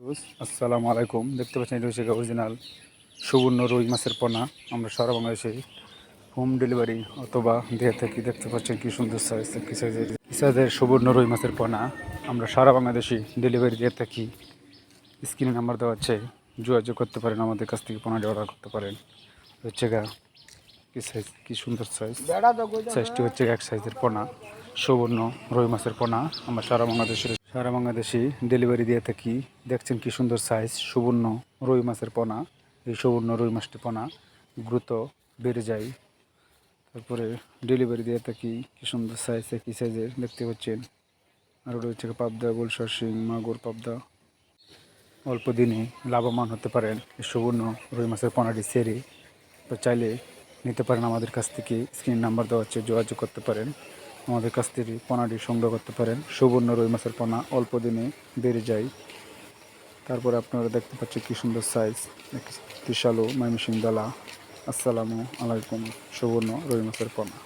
আসসালামু আলাইকুম। দেখতে পাচ্ছেন এটা হচ্ছে অরিজিনাল সুবর্ণ রুই মাছের পোনা। আমরা সারা বাংলাদেশে হোম ডেলিভারি অথবা দিয়ে থাকি। দেখতে পাচ্ছেন কি সুন্দর সাইজ, কি সাইজের সুবর্ণ রুই মাছের পোনা আমরা সারা বাংলাদেশে ডেলিভারি দিয়ে থাকি। স্ক্রিনে নাম্বার দেওয়া আছে, যোগাযোগ করতে পারেন, আমাদের কাছ থেকে পোনাটি অর্ডার করতে পারেন। হচ্ছে গা কি সাইজ, কি সুন্দর সাইজটি হচ্ছে এক সাইজের পোনা, সুবর্ণ রুই মাছের পোনা আমরা সারা বাংলাদেশে ডেলিভারি দিয়ে থাকি। দেখছেন কি সুন্দর সাইজ সুবর্ণ রুই মাছের পোনা। এই সুবর্ণ রুই মাছটি পোনা দ্রুত বেড়ে যায়, তারপরে ডেলিভারি দিয়ে থাকি। কি সুন্দর সাইজ, একই সাইজের দেখতে পাচ্ছেন। আর ওটা হচ্ছে পাবদা, গুলশা, শিং, মাগুর, পাবদা। অল্প দিনে লাভবান হতে পারেন এই সুবর্ণ রুই মাছের পোনাটি সেরে। তো চাইলে নিতে পারেন আমাদের কাছ থেকে। স্ক্রিন নাম্বার দেওয়া হচ্ছে, যোগাযোগ করতে পারেন, আমাদের কাছ থেকে পোনাটি সংগ্রহ করতে পারেন। সুবর্ণ রুই মাছের পোনা অল্প দিনে বেড়ে যায়। তারপরে আপনারা দেখতে পাচ্ছেন কি সুন্দর সাইজ, ত্রিশালু ময়মনসিংহ দলা। আসসালামু আলাইকুম। সুবর্ণ রুই মাছের পোনা।